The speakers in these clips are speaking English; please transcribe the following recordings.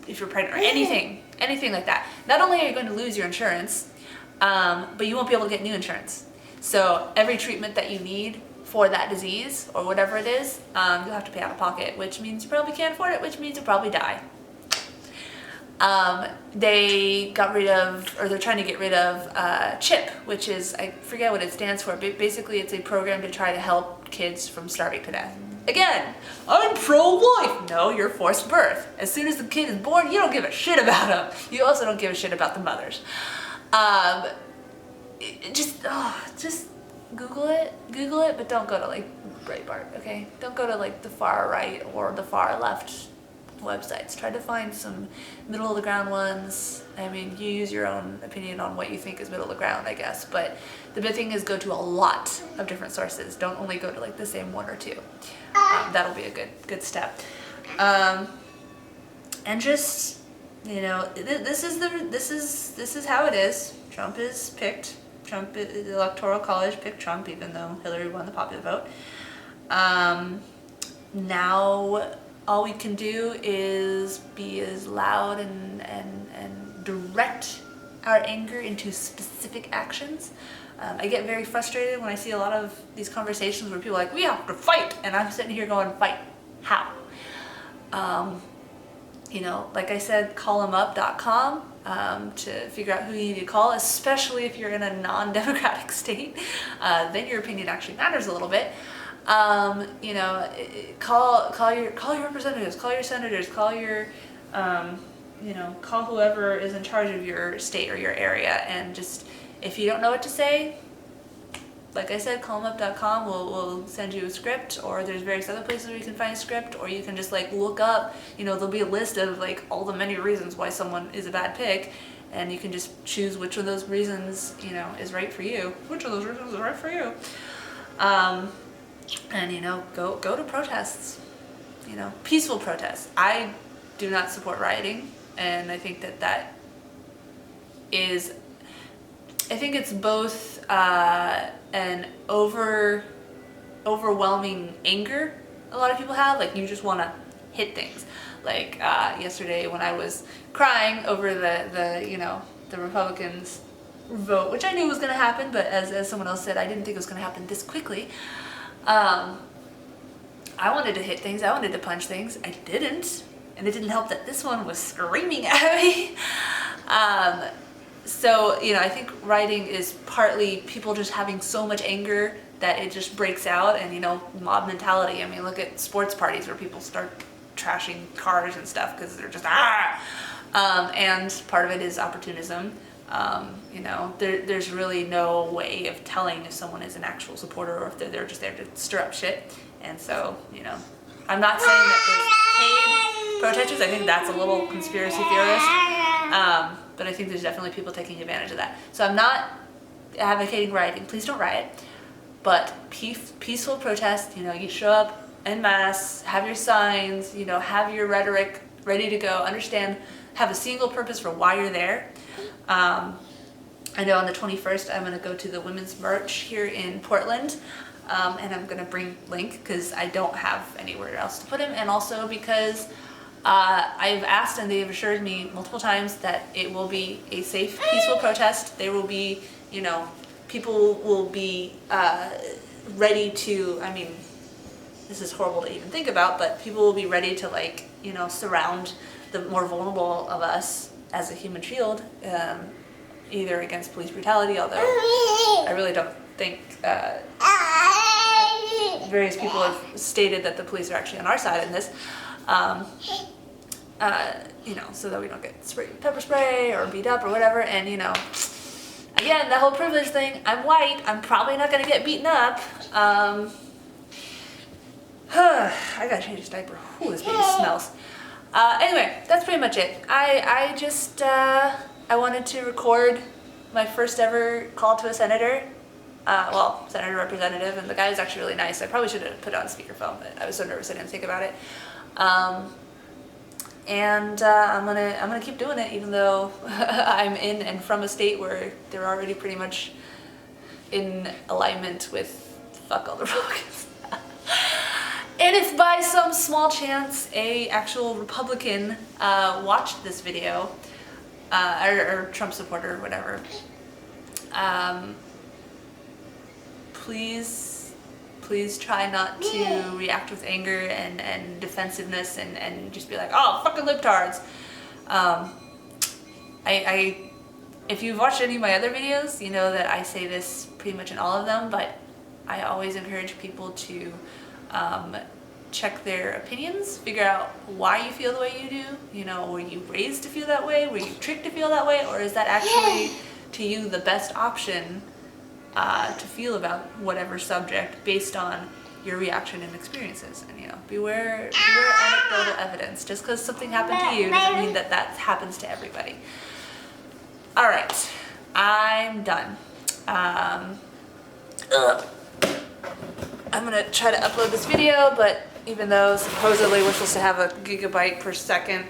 if you're pregnant or anything like that. Not only are you going to lose your insurance, but you won't be able to get new insurance. So every treatment that you need for that disease or whatever it is, you'll have to pay out of pocket, which means you probably can't afford it, which means you'll probably die. They got rid of, or they're trying to get rid of CHIP, which is, I forget what it stands for, but basically it's a program to try to help kids from starving to death. Again, I'm pro-life. No, you're forced birth. As soon as the kid is born, you don't give a shit about him. You also don't give a shit about the mothers. Just Google it, but don't go to like Breitbart, okay? Don't go to like the far right or the far left websites. Try to find some middle of the ground ones. I mean, you use your own opinion on what you think is middle of the ground, I guess, but the big thing is go to a lot of different sources. Don't only go to like the same one or two. That'll be a good step. And just, this is how it is. Trump is picked. The Electoral College picked Trump, even though Hillary won the popular vote. Now all we can do is be as loud and direct our anger into specific actions. I get very frustrated when I see a lot of these conversations where people are like, we have to fight, and I'm sitting here going, fight? How? Like I said, callemup.com to figure out who you need to call, especially if you're in a non-democratic state. Then your opinion actually matters a little bit. Call your representatives, call your senators, call your, call whoever is in charge of your state or your area, and just, if you don't know what to say, like I said, callemup.com will send you a script, or there's various other places where you can find a script, or you can just like look up, there'll be a list of like all the many reasons why someone is a bad pick, and you can just choose which of those reasons, is right for you. Which of those reasons is right for you? And go to protests, peaceful protests. I do not support rioting, and I think that is, I think it's both an overwhelming anger a lot of people have, like you just want to hit things. Like yesterday when I was crying over the Republicans vote, which I knew was going to happen, but as someone else said, I didn't think it was going to happen this quickly. I wanted to hit things, I wanted to punch things, I didn't, and it didn't help that this one was screaming at me. So, I think writing is partly people just having so much anger that it just breaks out, and, mob mentality. I mean, look at sports parties where people start trashing cars and stuff because they're just, and part of it is opportunism. There's really no way of telling if someone is an actual supporter or if they're just there to stir up shit. And so, I'm not saying that there's paid protesters. I think that's a little conspiracy theorist. But I think there's definitely people taking advantage of that. So I'm not advocating rioting. Please don't riot. But peaceful protest, you show up en masse, have your signs, have your rhetoric ready to go, have a single purpose for why you're there. I know on the 21st I'm going to go to the Women's March here in Portland, and I'm going to bring Link because I don't have anywhere else to put him, and also because I've asked and they've assured me multiple times that it will be a safe, peaceful protest. There will be, people will be ready to, I mean, this is horrible to even think about, but people will be ready to surround the more vulnerable of us as a human shield, either against police brutality, although I really don't think various people have stated that the police are actually on our side in this, so that we don't get pepper spray or beat up or whatever. And again, the whole privilege thing, I'm white, I'm probably not going to get beaten up. I gotta change this diaper. Ooh, this baby smells. Anyway, that's pretty much it. I just wanted to record my first ever call to a senator. Senator representative, and the guy was actually really nice. I probably should have put it on speakerphone, but I was so nervous I didn't think about it. And I'm gonna keep doing it, even though I'm in and from a state where they're already pretty much in alignment with fuck all the Republicans. And if by some small chance a actual Republican watched this video, or Trump supporter or whatever, please try not to react with anger and defensiveness and just be like, oh, fucking libtards. If you've watched any of my other videos, you know that I say this pretty much in all of them, but I always encourage people to check their opinions, figure out why you feel the way you do. You know, were you raised to feel that way? Were you tricked to feel that way? Or is that actually, to you, the best option to feel about whatever subject based on your reaction and experiences? And, you know, beware anecdotal evidence. Just because something happened to you doesn't mean that that happens to everybody. All right, I'm done. I'm gonna try to upload this video, but even though supposedly we're supposed to have a gigabyte per second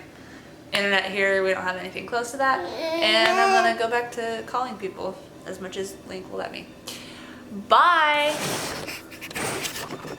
internet here, we don't have anything close to that. And I'm gonna go back to calling people as much as Link will let me. Bye!